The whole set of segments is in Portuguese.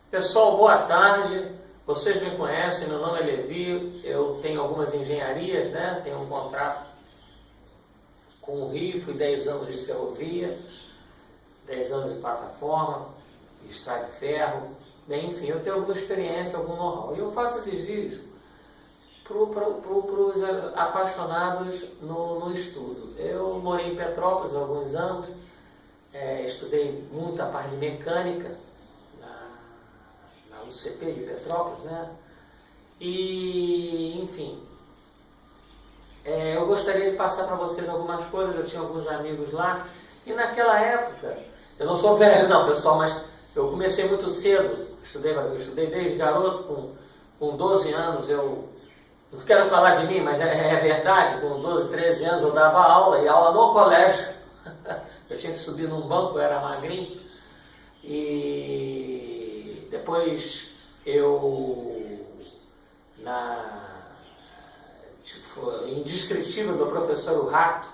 Pessoal, boa tarde. Vocês me conhecem, meu nome é Levi, eu tenho algumas engenharias, né? Tenho um contrato com o Rio, fui 10 anos de ferrovia, 10 anos de plataforma, de estrada de ferro, bem, enfim, eu tenho alguma experiência, algum know-how. E eu faço esses vídeos para os apaixonados no estudo. Eu morei em Petrópolis há alguns anos, estudei muito a parte de mecânica, o CP de Petrópolis, né? E, enfim, eu gostaria de passar para vocês algumas coisas. Eu tinha alguns amigos lá, e naquela época, eu não sou velho não, pessoal, mas eu comecei muito cedo, eu estudei desde garoto, com 12 anos, eu não quero falar de mim, mas é verdade, com 12, 13 anos eu dava aula, e aula no colégio, eu tinha que subir num banco, eu era magrinho, e depois indescritível, meu professor o Rato,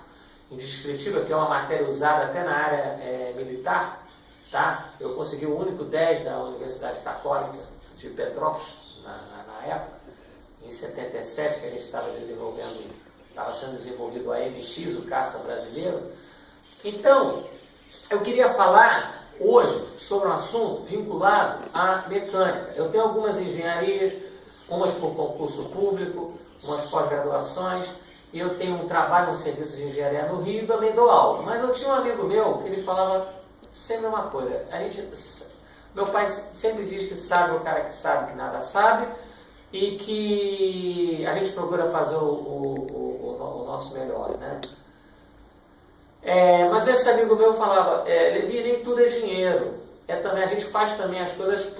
indescritível, que é uma matéria usada até na área militar, tá? Eu consegui o único 10 da Universidade Católica de Petrópolis, na época, em 77, que a gente estava sendo desenvolvido a MX, o caça brasileiro. Então, eu queria falar hoje sobre um assunto vinculado à mecânica. Eu tenho algumas engenharias, umas por concurso público, umas pós-graduações, e eu tenho um trabalho no serviço de engenharia no Rio e também dou aula. Mas eu tinha um amigo meu que ele falava sempre uma coisa: meu pai sempre diz que sabe o cara que sabe que nada sabe, e que a gente procura fazer o nosso melhor, né? Mas esse amigo meu falava, Levi, nem tudo é dinheiro. A gente faz também as coisas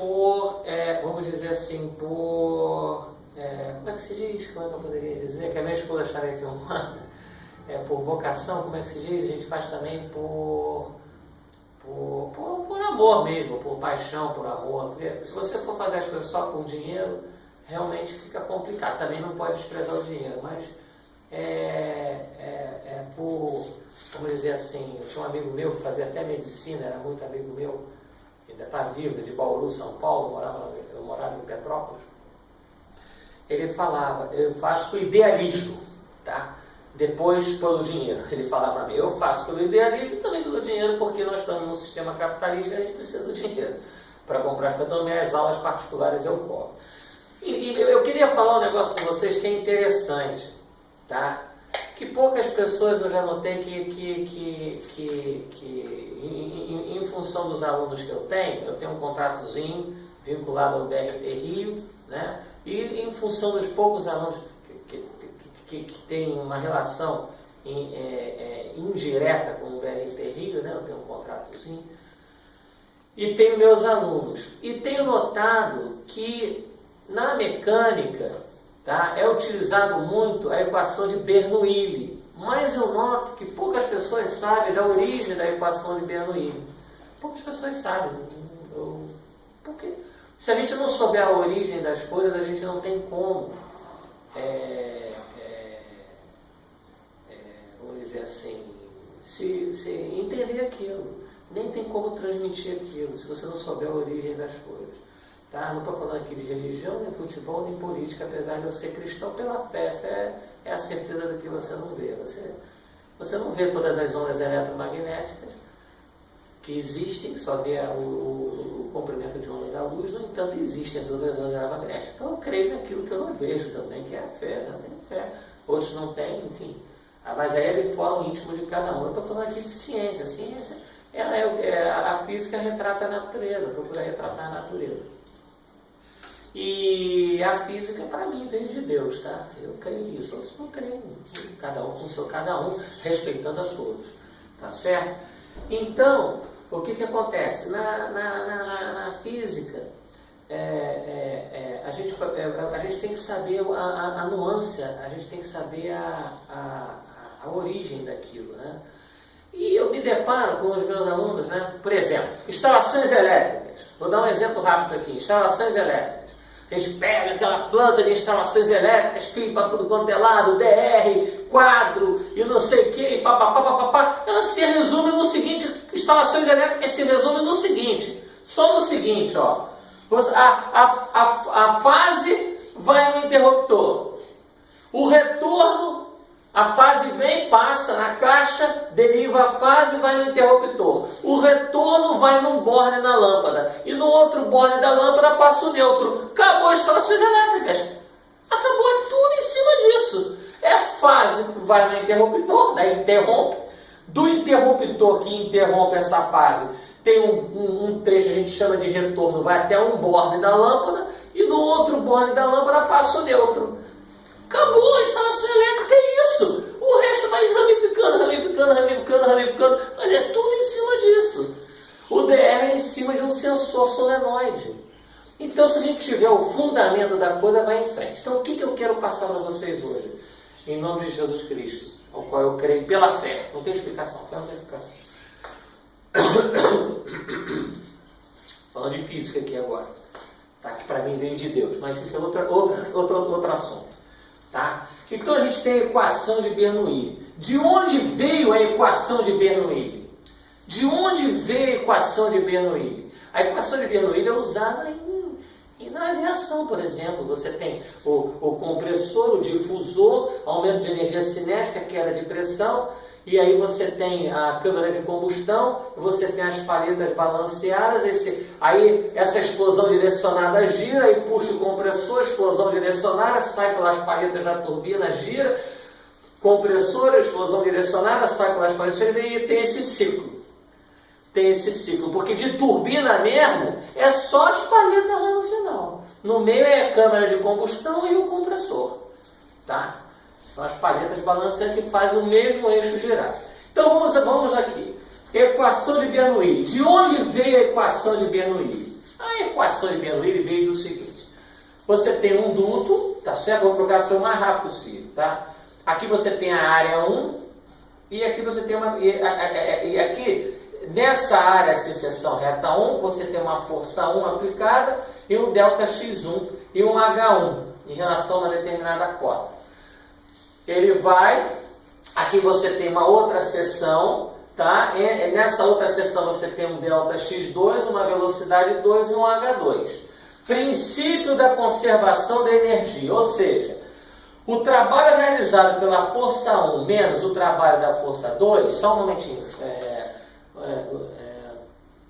vamos dizer assim, como é que se diz? Como é que eu poderia dizer? Que a minha esposa está me filmando. Por vocação, como é que se diz? A gente faz também por amor mesmo, por paixão, por amor. Porque se você for fazer as coisas só por dinheiro, realmente fica complicado. Também não pode desprezar o dinheiro, mas vamos dizer assim, eu tinha um amigo meu que fazia até medicina, era muito amigo meu, ainda está vivo, de Bauru, São Paulo, eu morava em Petrópolis. Ele falava, eu faço com idealismo, tá? Depois pelo dinheiro. Ele falava para mim, eu faço pelo idealismo e também pelo dinheiro, porque nós estamos num sistema capitalista e a gente precisa do dinheiro para comprar. Então, minhas aulas particulares eu cobro. E eu queria falar um negócio com vocês que é interessante, tá? Que poucas pessoas eu já notei que em função dos alunos que eu tenho um contratozinho vinculado ao BRT Rio, né? E em função dos poucos alunos que têm uma relação indireta com o BRT Rio, né? Eu tenho um contratozinho, e tenho meus alunos. E tenho notado que na mecânica, tá, é utilizado muito a equação de Bernoulli, mas eu noto que poucas pessoas sabem da origem da equação de Bernoulli. Poucas pessoas sabem. Porque se a gente não souber a origem das coisas, a gente não tem como, vamos dizer assim, se entender aquilo. Nem tem como transmitir aquilo, se você não souber a origem das coisas. Tá? Não estou falando aqui de religião, nem futebol, nem política, apesar de eu ser cristão pela fé. Fé é a certeza do que você não vê. Você não vê todas as ondas eletromagnéticas que existem, só vê o comprimento de onda da luz, no entanto, existem todas as ondas eletromagnéticas. Então eu creio naquilo que eu não vejo também, que é a fé. Né? Eu tenho fé, outros não têm, enfim. Mas aí é de fora o íntimo de cada um. Eu estou falando aqui de ciência. A ciência, a física retrata a natureza, procura retratar a natureza. E a física, para mim, vem de Deus, tá? Eu creio nisso. Outros não creem, cada um com seu cada um, respeitando a todos. Tá certo? Então, o que acontece? Na física, a gente tem que saber a nuance, a gente tem que saber a origem daquilo, né? E eu me deparo com os meus alunos, né? Por exemplo, instalações elétricas. Vou dar um exemplo rápido aqui. Instalações elétricas. A gente pega aquela planta de instalações elétricas, fio para tudo quanto é lado, DR, quadro e não sei o que, papapá. Ela se resume no seguinte, instalações elétricas se resumem no seguinte, só no seguinte, ó. A fase vai no interruptor. O retorno, a fase vem, passa na caixa, deriva a fase, vai no interruptor. O retorno vai num borne na lâmpada. E no outro borne da lâmpada passa o neutro. Acabou as instalações elétricas. Acabou tudo em cima disso. É fase que vai no interruptor, né? Interrompe. Do interruptor que interrompe essa fase, tem um trecho que a gente chama de retorno, vai até um borne da lâmpada, e no outro borne da lâmpada passa o neutro. Acabou a instalação elétrica, é isso. O resto vai ramificando, mas é tudo em cima disso. O DR é em cima de um sensor solenoide. Então, se a gente tiver o fundamento da coisa, vai em frente. Então, o que eu quero passar para vocês hoje? Em nome de Jesus Cristo, ao qual eu creio pela fé. Não tem explicação, fé não tem explicação. Falando de física aqui agora, tá? Que para mim veio de Deus, mas isso é outro assunto, tá? Então a gente tem a equação de Bernoulli. De onde veio a equação de Bernoulli? De onde veio a equação de Bernoulli? A equação de Bernoulli é usada na aviação, por exemplo. Você tem o compressor, o difusor, aumento de energia cinética, queda de pressão. E aí você tem a câmara de combustão, você tem as paletas balanceadas, aí essa explosão direcionada gira e puxa o compressor, explosão direcionada, sai pelas paletas da turbina, gira, compressor, explosão direcionada, sai pelas paletas, e tem esse ciclo. Porque de turbina mesmo, é só as paletas lá no final. No meio é a câmara de combustão e o compressor, tá? São as paletas balanceando que fazem o mesmo eixo girar. Então vamos aqui. Equação de Bernoulli. De onde veio a equação de Bernoulli? A equação de Bernoulli veio do seguinte. Você tem um duto, tá certo? Vou procurar ser o mais rápido possível, tá? Aqui você tem a área 1 e aqui você tem e aqui, nessa área, essa seção reta 1, você tem uma força 1 aplicada e um ΔX1 e um H1 em relação a uma determinada cota. Ele vai, aqui você tem uma outra seção, tá? E nessa outra seção você tem um ΔX2, uma velocidade 2 e um H2. Princípio da conservação da energia, ou seja, o trabalho realizado pela força 1 menos o trabalho da força 2, só um momentinho,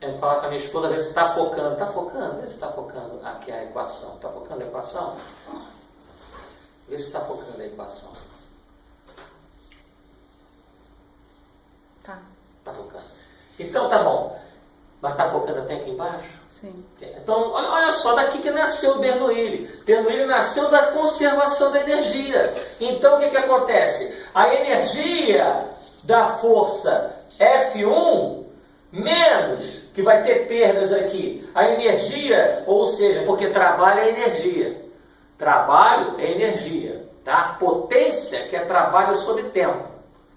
eu vou falar com a minha esposa, ver se está focando. Está focando? Vê se está focando aqui a equação. Está focando a equação? Vê se está focando a equação. Tá focando. Então tá bom. Mas está focando até aqui embaixo? Sim. Então, olha só, daqui que nasceu o Bernoulli. Bernoulli nasceu da conservação da energia. Então o que acontece? A energia da força F1 menos, que vai ter perdas aqui, a energia, ou seja, porque trabalho é energia. Trabalho é energia, tá? Potência, que é trabalho sob tempo,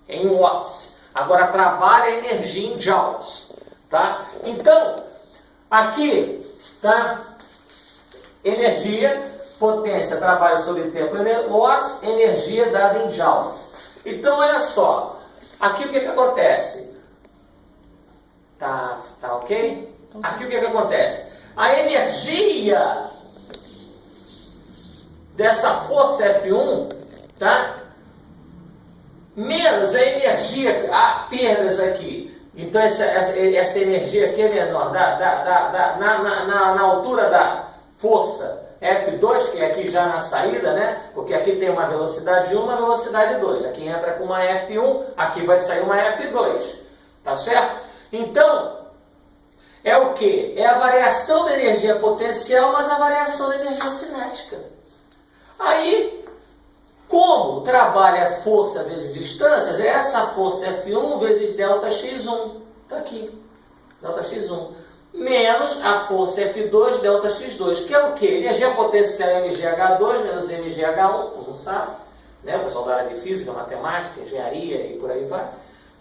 em watts. Agora, trabalho é energia em joules, tá? Então, aqui, tá? Energia, potência, trabalho sob tempo, watts, energia dada em joules. Então, olha só, aqui o que acontece? Tá ok? Aqui o que acontece? A energia dessa força F1, tá? Menos a energia, há perdas aqui. Então essa energia aqui é menor, na altura da força F2, que é aqui já na saída, né? Porque aqui tem uma velocidade 1 e uma velocidade 2. Aqui entra com uma F1, aqui vai sair uma F2. Tá certo? Então, é o que? É a variação da energia potencial, mas a variação da energia cinética. Aí, como trabalha força vezes distâncias, é essa força F1 vezes ΔX1. Está aqui. ΔX1. Menos a força F2 ΔX2, que é o que? Energia potencial MGH2 menos MGH1, todo mundo sabe, né? O pessoal da área de física, matemática, engenharia e por aí vai.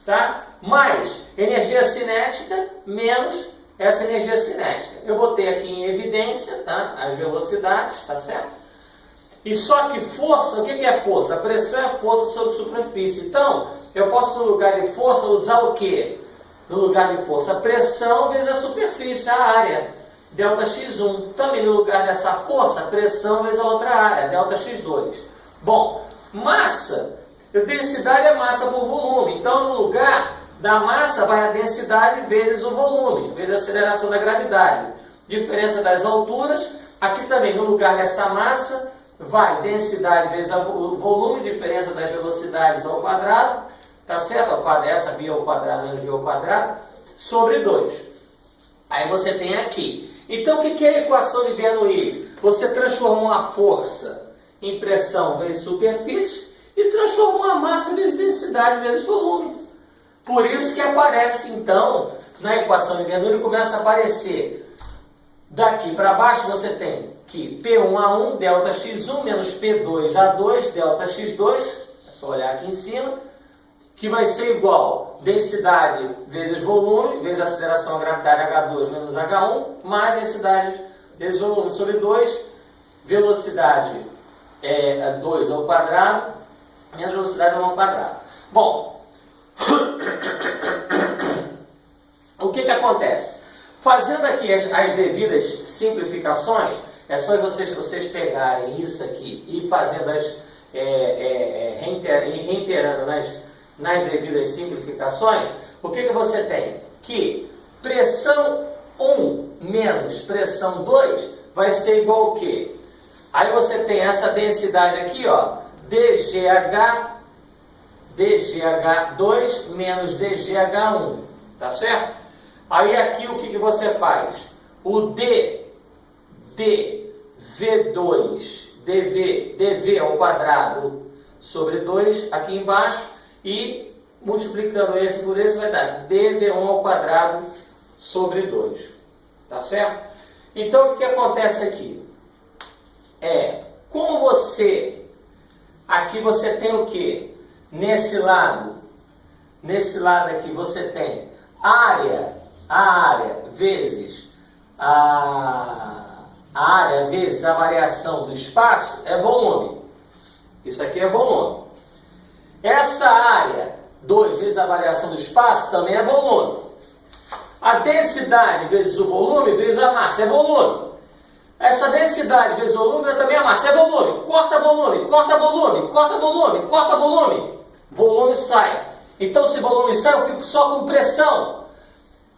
Tá? Mais energia cinética menos essa energia cinética. Eu botei aqui em evidência, tá? As velocidades, tá certo? E só que força, o que é força? A pressão é força sobre superfície. Então, eu posso no lugar de força usar o quê? No lugar de força, a pressão vezes a superfície, a área. ΔX1. Também no lugar dessa força, pressão vezes a outra área, ΔX2. Bom, massa, densidade é massa por volume. Então, no lugar da massa vai a densidade vezes o volume, vezes a aceleração da gravidade. Diferença das alturas. Aqui também, no lugar dessa massa, vai densidade vezes o volume, diferença das velocidades ao quadrado, tá certo? Essa via ao quadrado menos via ao quadrado, sobre 2. Aí você tem aqui. Então, o que é a equação de Bernoulli? Você transformou a força em pressão vezes superfície e transformou a massa vezes densidade vezes volume. Por isso que aparece, então, na equação de Bernoulli, começa a aparecer. Daqui para baixo você tem que P1A1 ΔX1 menos P2A2 ΔX2, é só olhar aqui em cima, que vai ser igual densidade vezes volume, vezes aceleração à gravidade H2 menos H1, mais densidade vezes volume sobre 2, velocidade 2 ao quadrado, menos velocidade 1 ao quadrado. Bom, o que acontece? Fazendo aqui as devidas simplificações, é só vocês pegarem isso aqui e fazendo reiterando nas devidas simplificações, o que você tem? Que pressão 1 menos pressão 2 vai ser igual ao quê? Aí você tem essa densidade aqui, ó, dgh2 menos dgh1, tá certo? Aí aqui o que você faz? O dv ao quadrado sobre 2 aqui embaixo e multiplicando esse por esse vai dar dv1 ao quadrado sobre 2. Tá certo? Então o que acontece aqui? Como aqui você tem o que? Nesse lado aqui você tem a área vezes a área vezes a variação do espaço é volume. Isso aqui é volume. Essa área, 2 vezes a variação do espaço, também é volume. A densidade vezes o volume vezes a massa é volume. Essa densidade vezes o volume também é a massa, é volume. Corta volume, corta volume, corta volume, corta volume. Volume sai. Então, se volume sai, eu fico só com pressão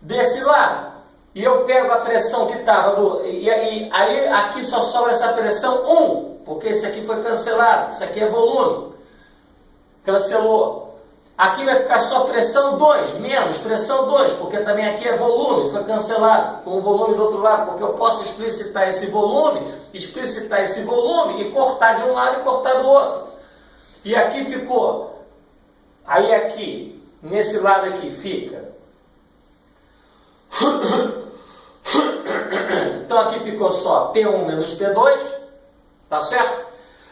desse lado. E eu pego a pressão que estava e aí aqui só sobra essa pressão 1, porque esse aqui foi cancelado. Isso aqui é volume. Cancelou. Aqui vai ficar só pressão 2, menos pressão 2, porque também aqui é volume, foi cancelado, com o volume do outro lado, porque eu posso explicitar esse volume e cortar de um lado e cortar do outro. E aqui ficou, aí aqui, nesse lado aqui fica, então aqui ficou só P1 menos P2, tá certo?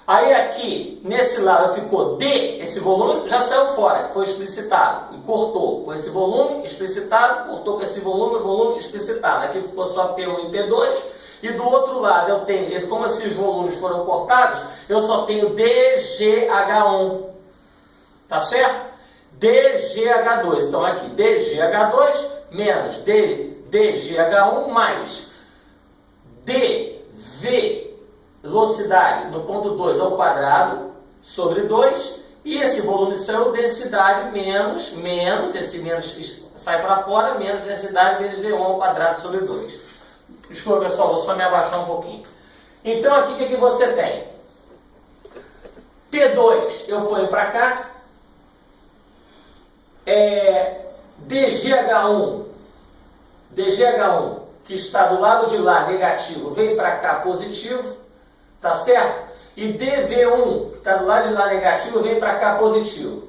Aí aqui, nesse lado ficou D, esse volume já saiu fora, que foi explicitado, e cortou com esse volume explicitado, cortou com esse volume explicitado. Aqui ficou só P1 e P2, e do outro lado eu tenho, como esses volumes foram cortados, eu só tenho DGH1, tá certo? DGH2, então aqui DGH2 menos DGH1 mais DV, velocidade no ponto 2 ao quadrado sobre 2, e esse volume saiu, densidade menos, esse menos sai para fora, menos densidade vezes V1 ao quadrado sobre 2. Desculpa, pessoal, vou só me abaixar um pouquinho. Então aqui o que você tem? P2 eu ponho para cá, DGH1 que está do lado de lá negativo, vem para cá positivo, tá certo? E DV1, que está do lado de lá negativo, vem para cá positivo.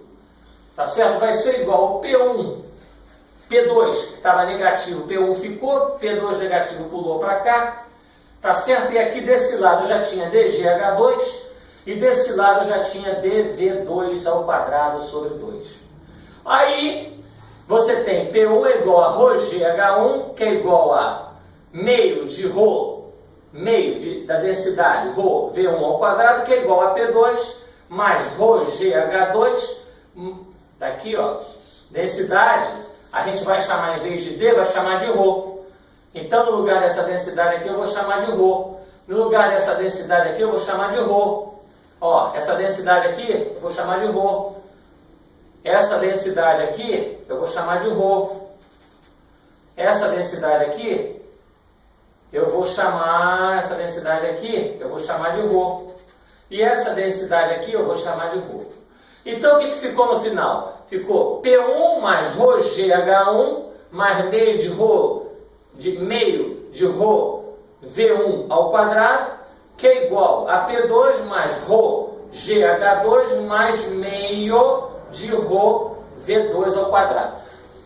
Tá certo? Vai ser igual ao P1, P2, que estava negativo, P1 ficou, P2 negativo pulou para cá. Tá certo? E aqui desse lado eu já tinha DGH2, e desse lado eu já tinha DV2 ao quadrado sobre 2. Aí, você tem P1 é igual a ρgh1, que é igual a meio de ρ, da densidade ρ V1 ao quadrado, que é igual a P2, mais ρgh2, tá aqui, ó, densidade, a gente vai chamar, em vez de D, vai chamar de ρ. Então, no lugar dessa densidade aqui, eu vou chamar de ρ. No lugar dessa densidade aqui, eu vou chamar de ρ. Ó, essa densidade aqui, eu vou chamar de ρ. Essa densidade aqui, eu vou chamar de ρ. Essa densidade aqui, eu vou chamar... Essa densidade aqui, eu vou chamar de ρ. E essa densidade aqui, eu vou chamar de ρ. Então, o que ficou no final? Ficou P1 mais ρgh1 mais meio de ρ V1 ao quadrado, que é igual a P2 mais ρgh2 mais meio de ρ V2 ao quadrado.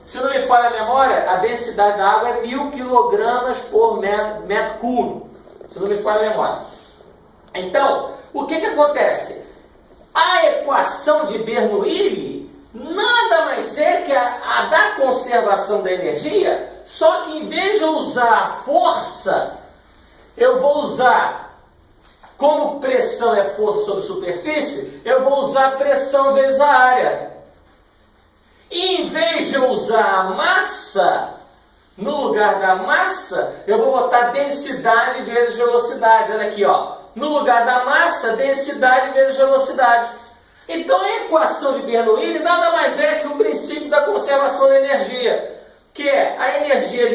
Se não me falha a memória, a densidade da água é 1000 kg por metro cúbico. Se não me falha a memória. Então, o que acontece? A equação de Bernoulli nada mais é que a da conservação da energia, só que em vez de eu usar a força, eu vou usar, como pressão é força sobre superfície, eu vou usar pressão vezes a área. E em vez de eu usar a massa, no lugar da massa, eu vou botar densidade vezes velocidade. Olha aqui, ó. No lugar da massa, densidade vezes velocidade. Então, a equação de Bernoulli nada mais é que o princípio da conservação da energia, que é a energia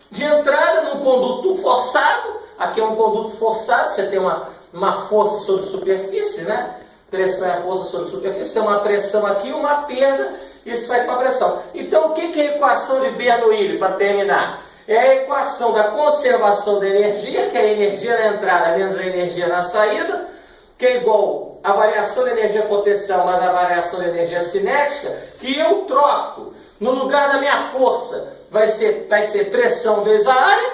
de entrada num conduto forçado. Aqui é um conduto forçado, você tem uma força sobre superfície, né? Pressão é a força sobre superfície, tem uma pressão aqui, uma perda, e sai com a pressão. Então, o que é a equação de Bernoulli, para terminar? É a equação da conservação da energia, que é a energia na entrada menos a energia na saída, que é igual a variação da energia potencial mais a variação da energia cinética, que eu troco. No lugar da minha força, vai ser pressão vezes a área,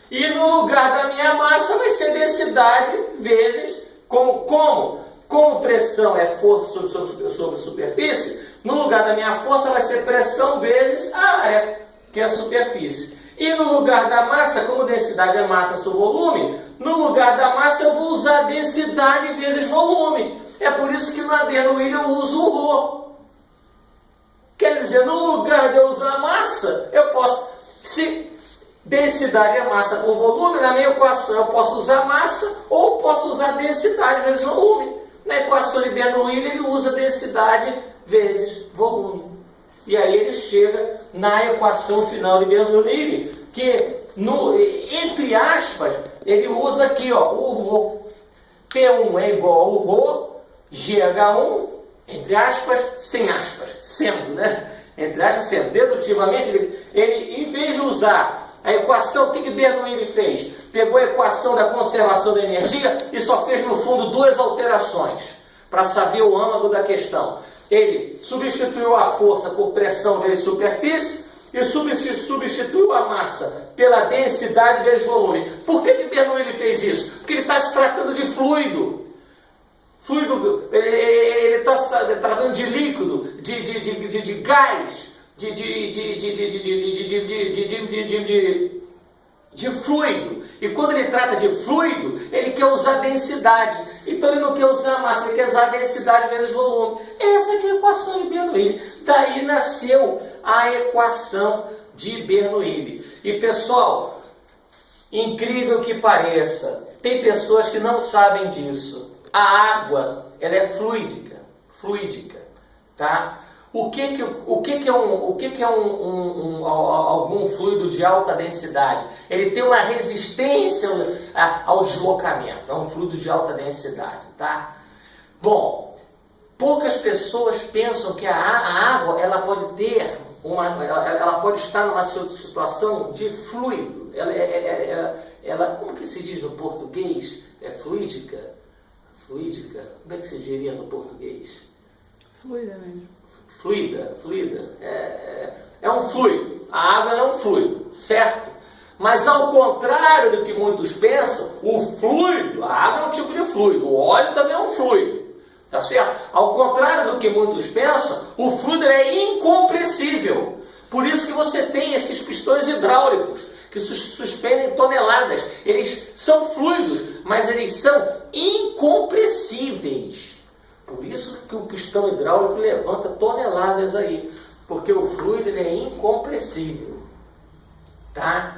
e no lugar da minha massa vai ser densidade vezes, como pressão é força sobre superfície, no lugar da minha força vai ser pressão vezes a área, que é a superfície. E no lugar da massa, como densidade é massa sobre volume, no lugar da massa eu vou usar densidade vezes volume. É por isso que na Bernoulli eu uso o ρ. Quer dizer, no lugar de eu usar massa, eu posso, se densidade é massa por volume, na minha equação eu posso usar massa ou posso usar densidade vezes volume. Na equação de Bernoulli ele usa densidade vezes volume. E aí ele chega na equação final de Bernoulli, que, entre aspas, ele usa aqui, ó, o ρ. P1 é igual ao ρ, GH1, entre aspas, sem aspas, sendo, né? Entre aspas, sendo. Dedutivamente, ele em vez de usar a equação, o que Bernoulli fez? Pegou a equação da conservação da energia e só fez, no fundo, duas alterações para saber o âmago da questão. Ele substituiu a força por pressão vezes superfície e substituiu a massa pela densidade vezes volume. Por que Bernoulli fez isso? Porque ele está se tratando de fluido. Ele está se tratando de líquido, de gás, de fluido. E quando ele trata de fluido, ele quer usar densidade. Então ele não quer usar massa, ele quer usar densidade vezes volume. Essa aqui é a equação de Bernoulli. Daí nasceu a equação de Bernoulli. E pessoal, incrível que pareça, tem pessoas que não sabem disso. A água, ela é fluídica, tá? O que é algum fluido de alta densidade? Ele tem uma resistência ao deslocamento. É um fluido de alta densidade, tá? Bom, poucas pessoas pensam que a água ela pode ela pode estar numa situação de fluido. Ela como que se diz no português? É fluídica? Fluídica? Como é que se diria no português? Fluida mesmo. Fluida. É um fluido. A água é um fluido, certo? Mas ao contrário do que muitos pensam, o fluido, a água é um tipo de fluido, o óleo também é um fluido. Tá certo? Ao contrário do que muitos pensam, o fluido é incompressível. Por isso que você tem esses pistões hidráulicos que suspendem toneladas. Eles são fluidos, mas eles são incompressíveis. Por isso que o pistão hidráulico levanta toneladas aí. Porque o fluido ele é incompressível. Tá?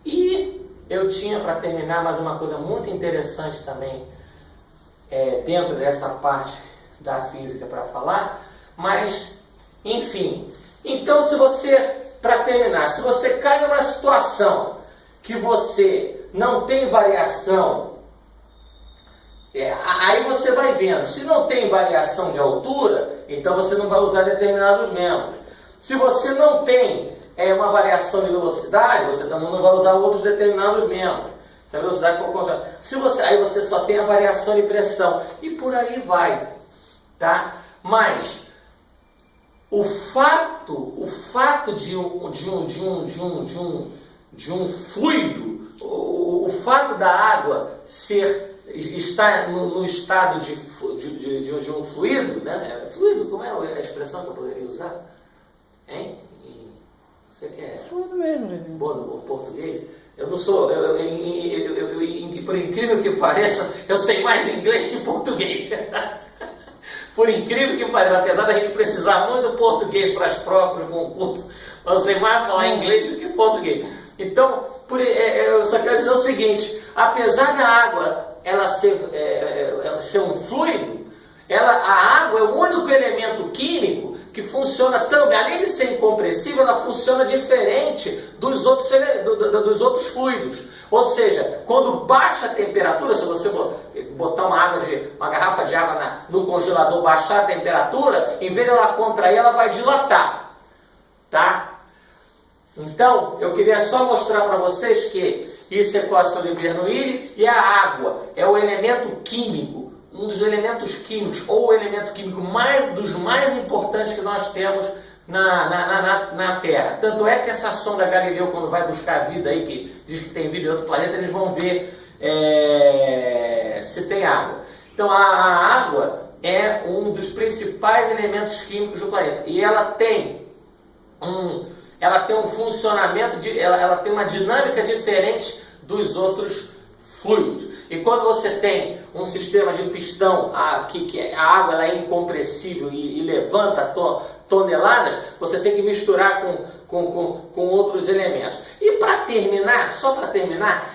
E eu tinha, para terminar, mais uma coisa muito interessante também, dentro dessa parte da física para falar, mas, enfim. Então, para terminar, se você cai numa situação que você não tem variação, aí você vai vendo. Se não tem variação de altura, então você não vai usar determinados membros. Se você não tem uma variação de velocidade, você também não vai usar outros determinados membros. Se a velocidade for constante. Aí você só tem a variação de pressão. E por aí vai. Tá? Mas o fato de um fluido, o fato da água estar no estado de um fluido, né? Fluido, como é a expressão que eu poderia usar? Hein? Você quer? Fluido mesmo, bom no português? Eu não sou, por incrível que pareça, eu sei mais inglês que português. Por incrível que pareça, apesar da gente precisar muito do português para os próprios concursos, eu sei mais falar inglês do que português. Então, eu só quero dizer o seguinte: apesar da água ela ser um fluido, a água é o único elemento químico que funciona também, além de ser incompressível, ela funciona diferente dos outros fluidos. Ou seja, quando baixa a temperatura, se você botar uma garrafa de água no congelador, baixar a temperatura, em vez de ela contrair, ela vai dilatar. Tá? Então, eu queria só mostrar para vocês que isso é equação de Bernoulli, e a água é o elemento químico, um dos elementos químicos, ou o elemento químico dos mais importantes que nós temos na Terra. Tanto é que essa sonda Galileu, quando vai buscar vida aí, que diz que tem vida em outro planeta, eles vão ver se tem água. Então a água é um dos principais elementos químicos do planeta. E ela tem um funcionamento, ela tem uma dinâmica diferente dos outros fluidos. E quando você tem um sistema de pistão, que a água ela é incompressível e levanta toneladas, você tem que misturar com outros elementos. E para terminar,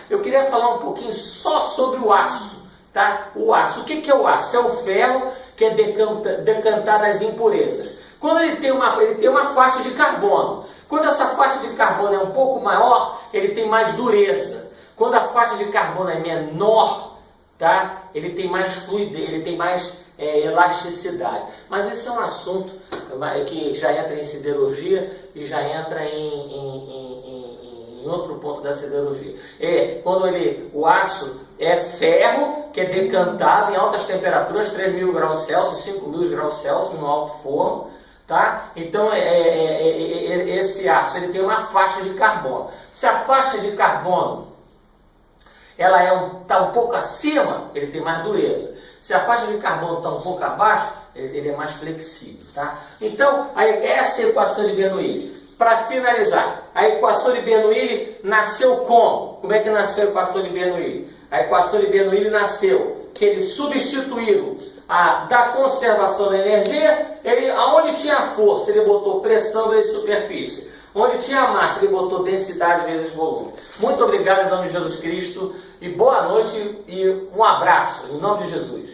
eu queria falar um pouquinho só sobre o aço. Tá? O aço, o que é o aço? É o ferro que é decantado as impurezas. Quando ele tem uma faixa de carbono. Quando essa faixa de carbono é um pouco maior, ele tem mais dureza. Quando a faixa de carbono é menor, tá? Ele tem mais fluidez, ele tem mais elasticidade. Mas esse é um assunto que já entra em siderurgia e já entra em outro ponto da siderurgia. Quando o aço é ferro, que é decantado em altas temperaturas, 3.000 graus Celsius, 5.000 graus Celsius no alto forno. Tá? Então esse aço ele tem uma faixa de carbono. Se a faixa de carbono ela está um pouco acima, ele tem mais dureza. Se a faixa de carbono está um pouco abaixo, ele é mais flexível. Tá? Então essa é a equação de Bernoulli. Para finalizar, a equação de Bernoulli nasceu como? Como é que nasceu a equação de Bernoulli? A equação de Bernoulli nasceu que eles substituíram da conservação da energia, aonde tinha força, ele botou pressão vezes superfície. Onde tinha massa, ele botou densidade vezes volume. Muito obrigado em nome de Jesus Cristo, e boa noite e um abraço, em nome de Jesus.